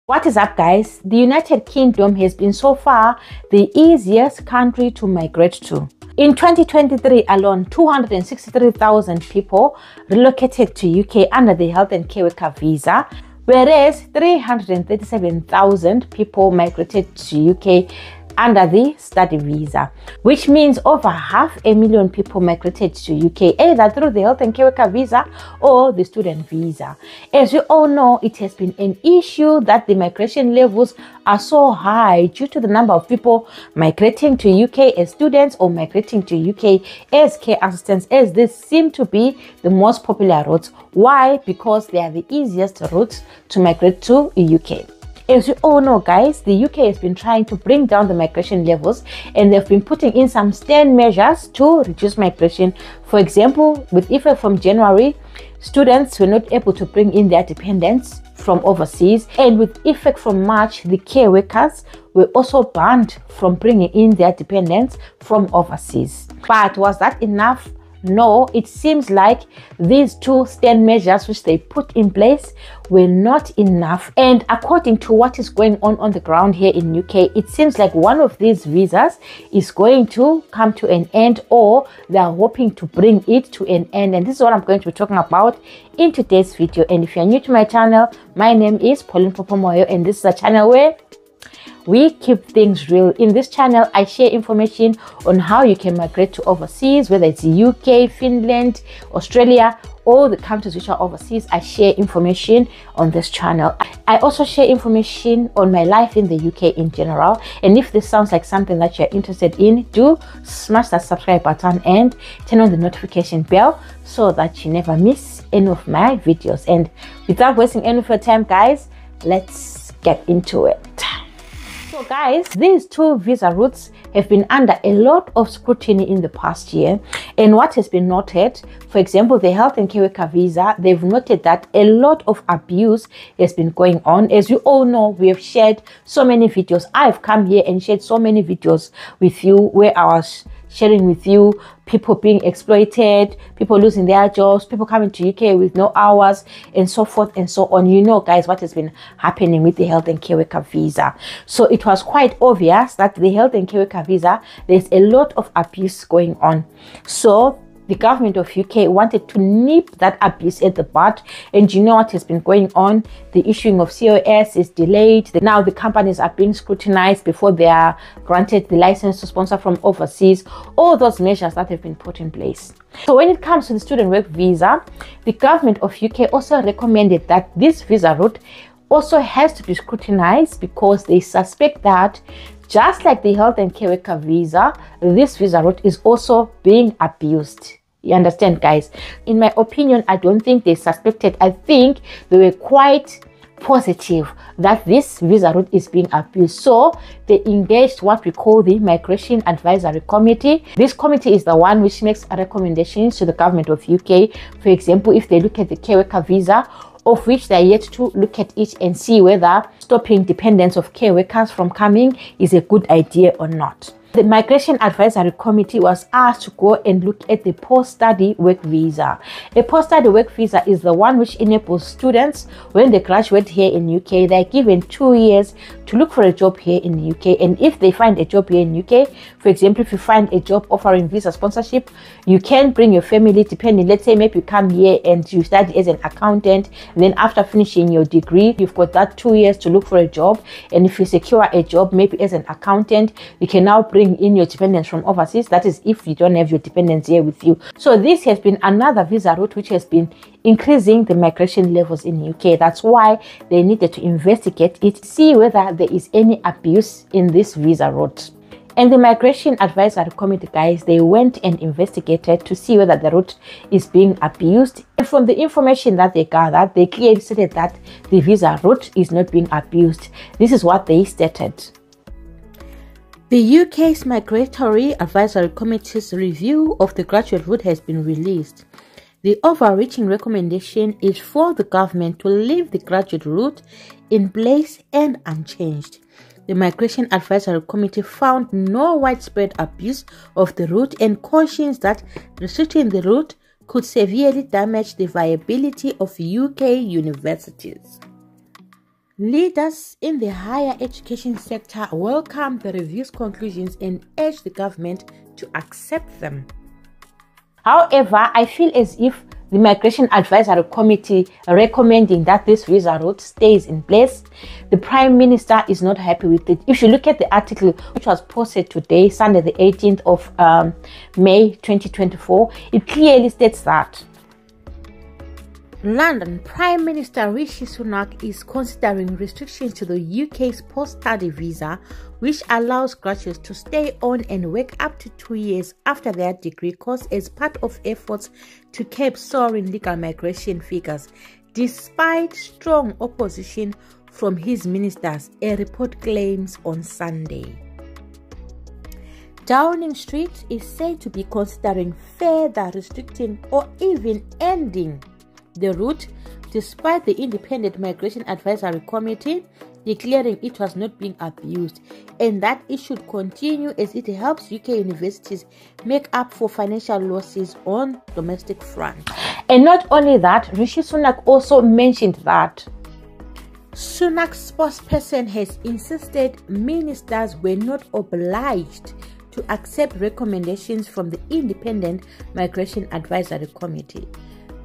What is up, guys? The United Kingdom has been so far the easiest country to migrate to. In 2023 alone, 263,000 people relocated to UK under the health and care worker visa, whereas 337,000 people migrated to UK under the study visa, which means over 500,000 people migrated to UK either through the health and care worker visa or the student visa. As we all know, it has been an issue that the migration levels are so high due to the number of people migrating to UK as students or migrating to UK as care assistants, as this seem to be the most popular routes. Why? Because they are the easiest routes to migrate to UK. As you all know, guys, the UK has been trying to bring down the migration levels, and they've been putting in some stern measures to reduce migration. For example, with effect from January, students were not able to bring in their dependents from overseas, and with effect from March, the care workers were also banned from bringing in their dependents from overseas. But was that enough? No, it seems like these two stern measures which they put in place were not enough. And according to what is going on the ground here in UK, it seems like one of these visas is going to come to an end, or they are hoping to bring it to an end. And this is what I'm going to be talking about in today's video. And if you're new to my channel, my name is Pauline Popomoyo, and this is a channel where we keep things real. In this channel, I share information on how you can migrate to overseas, whether it's UK, Finland, Australia, all the countries which are overseas. I share information on this channel. I also share information on my life in the UK in general. And if this sounds like something that you're interested in, do smash that subscribe button and turn on the notification bell so that you never miss any of my videos. And without wasting any of your time, guys, let's get into it. So guys, these two visa routes have been under a lot of scrutiny in the past year, and what has been noted, for example, the health and care worker visa, they've noted that a lot of abuse has been going on. As you all know, we have shared so many videos. I've come here and shared so many videos with you where I was sharing with you people being exploited, people losing their jobs, people coming to UK with no hours, and so forth and so on. You know, guys, what has been happening with the health and care worker visa. So it was quite obvious that the health and care worker visa, there's a lot of abuse going on. So the government of UK wanted to nip that abuse at the bud. And you know what has been going on? The issuing of COS is delayed. Now the companies are being scrutinized before they are granted the license to sponsor from overseas. All those measures that have been put in place. So when it comes to the student work visa, the government of UK also recommended that this visa route also has to be scrutinized, because they suspect that just like the health and care worker visa, this visa route is also being abused. You understand, guys? In my opinion, I don't think they suspected. I think they were quite positive that this visa route is being abused. So they engaged what we call the Migration Advisory Committee. This committee is the one which makes recommendations to the government of UK. For example, if they look at the care worker visa, of which they are yet to look at it and see whether stopping dependence of care workers from coming is a good idea or not. The Migration Advisory Committee was asked to go and look at the post-study work visa. A post-study work visa is the one which enables students, when they graduate here in UK, they're given 2 years to look for a job here in the UK. And if they find a job here in UK, for example, if you find a job offering visa sponsorship, you can bring your family, depending. Let's say maybe you come here and you study as an accountant. Then after finishing your degree, you've got that 2 years to look for a job. And if you secure a job, maybe as an accountant, you can now bring in your dependents from overseas. That is if you don't have your dependents here with you. So this has been another visa route which has been increasing the migration levels in UK. That's why they needed to investigate it, see whether there is any abuse in this visa route. And the Migration Advisory Committee, guys, they went and investigated to see whether the route is being abused. And from the information that they gathered, they clearly stated that the visa route is not being abused. This is what they stated. The UK's Migratory Advisory Committee's review of the graduate route has been released. The overreaching recommendation is for the government to leave the graduate route in place and unchanged. The Migration Advisory Committee found no widespread abuse of the route and cautions that restricting the route could severely damage the viability of UK universities. Leaders in the higher education sector welcome the review's conclusions and urge the government to accept them. However, I feel as if the Migration Advisory Committee recommending that this visa route stays in place, the Prime Minister is not happy with it. If you look at the article which was posted today, Sunday the 18th of May 2024, it clearly states that London Prime Minister Rishi Sunak is considering restrictions to the UK's post-study visa, which allows graduates to stay on and work up to 2 years after their degree course as part of efforts to curb soaring legal migration figures, despite strong opposition from his ministers, a report claims on Sunday. Downing Street is said to be considering further restricting or even ending the route, despite the Independent Migration Advisory Committee declaring it was not being abused and that it should continue as it helps UK universities make up for financial losses on domestic front. And not only that, Rishi Sunak also mentioned that Sunak's spokesperson has insisted ministers were not obliged to accept recommendations from the Independent Migration Advisory Committee.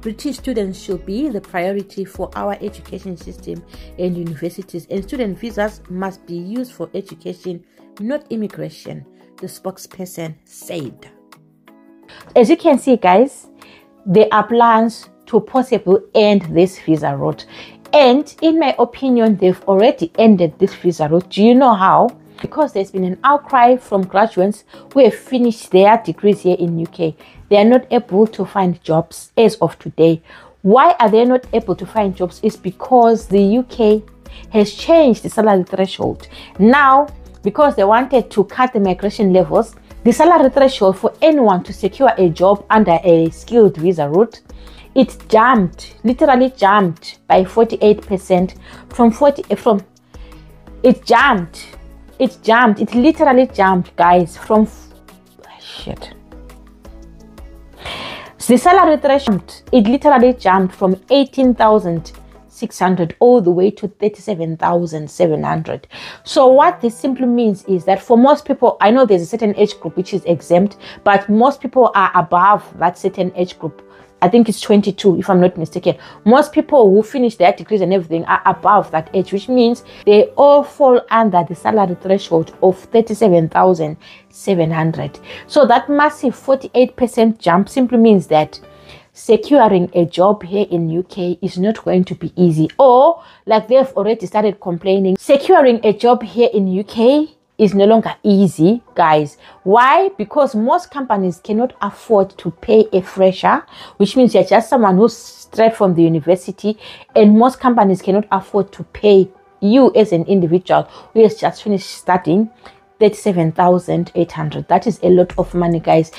British students should be the priority for our education system and universities, and student visas must be used for education, not immigration, the spokesperson said. As you can see, guys, there are plans to possibly end this visa route. And in my opinion, they've already ended this visa route. Do you know how? Because there's been an outcry from graduates who have finished their degrees here in UK. They are not able to find jobs as of today. Why are they not able to find jobs? It's because the UK has changed the salary threshold. Now, because they wanted to cut the migration levels, the salary threshold for anyone to secure a job under a skilled visa route, it jumped, literally jumped by 48% it literally jumped, guys, from the salary threshold, it literally jumped from 18,600 all the way to 37,700. So what this simply means is that for most people, I know there's a certain age group which is exempt, but most people are above that certain age group. I think it's 22, if I'm not mistaken. Most people who finish their degrees and everything are above that age, which means they all fall under the salary threshold of 37,700. So that massive 48% jump simply means that securing a job here in UK is not going to be easy. Or, like they've already started complaining, securing a job here in UK is no longer easy, guys. Why? Because most companies cannot afford to pay a fresher, which means you're just someone who's straight from the university, and most companies cannot afford to pay you as an individual who has just finished studying 37,800. That is a lot of money, guys.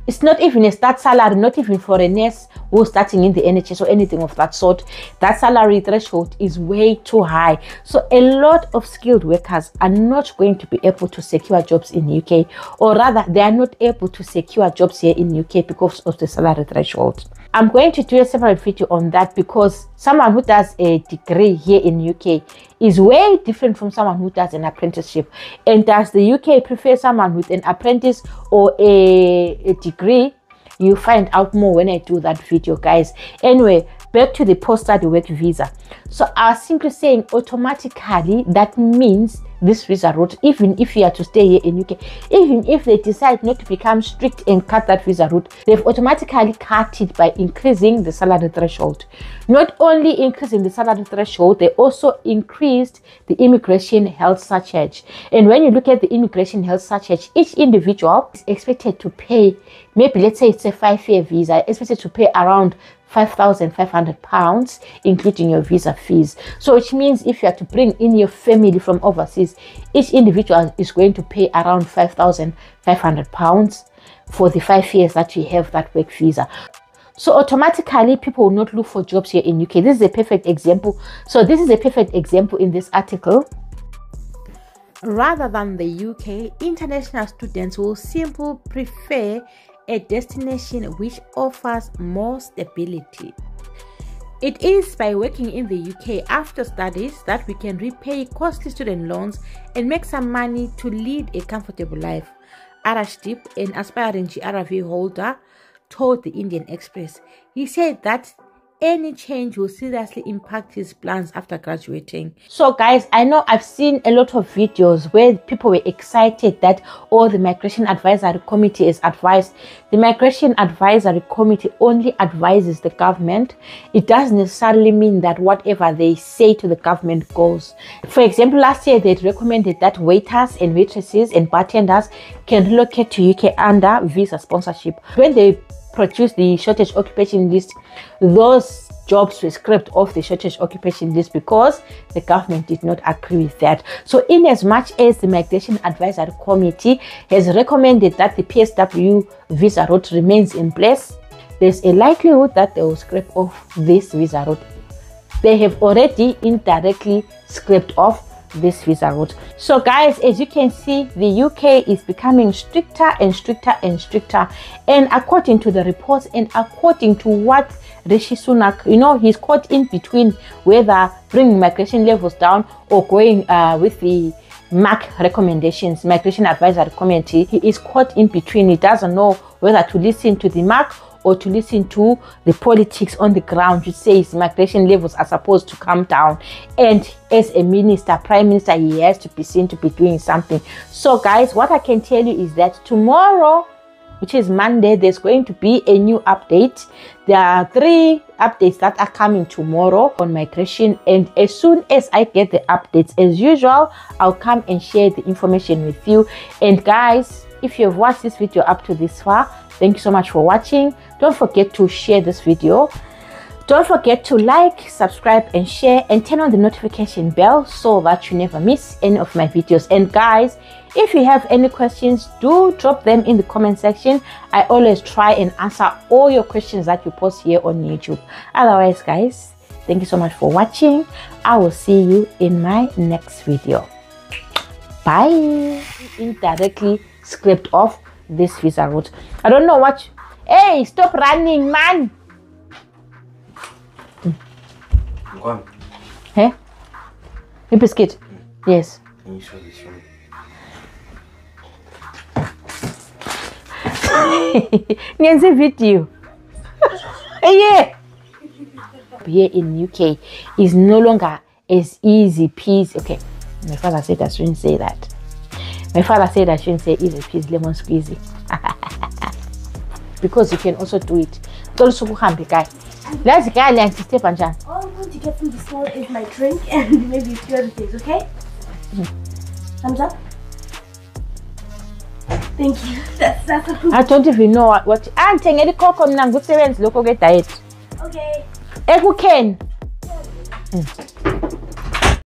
It's not even a start salary, not even for a nurse who's starting in the NHS or anything of that sort. That salary threshold is way too high. So a lot of skilled workers are not going to be able to secure jobs in UK, or rather they are not able to secure jobs here in UK because of the salary threshold. I'm going to do a separate video on that, because someone who does a degree here in UK is way different from someone who does an apprenticeship. And does the UK prefer someone with an apprentice or a degree? You find out more when I do that video, guys. Anyway, back to the post-study work visa. So I was simply saying automatically that means this visa route, even if you are to stay here in UK, even if they decide not to become strict and cut that visa route, they've automatically cut it by increasing the salary threshold. Not only increasing the salary threshold, they also increased the immigration health surcharge. And when you look at the immigration health surcharge, each individual is expected to pay, maybe let's say it's a 5-year visa, expected to pay around £5,500, including your visa fees. So which means if you have to bring in your family from overseas, each individual is going to pay around £5,500 for the 5 years that you have that work visa. So automatically people will not look for jobs here in UK. This is a perfect example. So this is a perfect example in this article. Rather than the UK, international students will simply prefer a destination which offers more stability. It is by working in the UK after studies that we can repay costly student loans and make some money to lead a comfortable life, Arashdip, an aspiring GRV holder, told the Indian Express. He said that any change will seriously impact his plans after graduating. So guys, I know I've seen a lot of videos where people were excited that the Migration Advisory Committee is advised. The Migration Advisory Committee only advises the government. It doesn't necessarily mean that whatever they say to the government goes. For example, last year they recommended that waiters and waitresses and bartenders can relocate to UK under visa sponsorship. When they produced the shortage occupation list, those jobs were scrapped off the shortage occupation list because the government did not agree with that. So in as much as the Migration Advisory Committee has recommended that the PSW visa route remains in place, there's a likelihood that they will scrap off this visa route. They have already indirectly scraped off this visa route. So guys, as you can see, the UK is becoming stricter and stricter and stricter, and according to the reports and according to what Rishi Sunak, he's caught in between whether bringing migration levels down or going with the MAC recommendations, Migration Advisory Committee. He is caught in between. He doesn't know whether to listen to the MAC or to listen to the politics on the ground, which says migration levels are supposed to come down. And as a minister, prime minister, he has to be seen to be doing something. So guys, what I can tell you is that tomorrow, which is Monday, there's going to be a new update. There are 3 updates that are coming tomorrow on migration, and as soon as I get the updates, as usual, I'll come and share the information with you. And guys, if you've watched this video up to this far, thank you so much for watching. Don't forget to share this video. Don't forget to like, subscribe and share, and turn on the notification bell so that you never miss any of my videos. And guys, if you have any questions, do drop them in the comment section. I always try and answer all your questions that you post here on YouTube. Otherwise guys, thank you so much for watching. I will see you in my next video. Bye. Indirectly scraped off this visa route. I don't know what. Hey, stop running, man. Go on. Hey, a biscuit. Yes. Can you show this one? Nyenze video. Yeah. Here in UK is no longer as easy peasy. Okay, my father said I shouldn't say that. My father said I shouldn't say easy peasy lemon squeezy. Because you can also do it. Let's go, guy. Let's go and step and jump. All I'm going to get from the store is my drink and maybe a few other things, okay? Thumbs up. Thank you. That's a I don't even know what. I'm taking the cocoa and good sevens local get diet. Okay. Who can?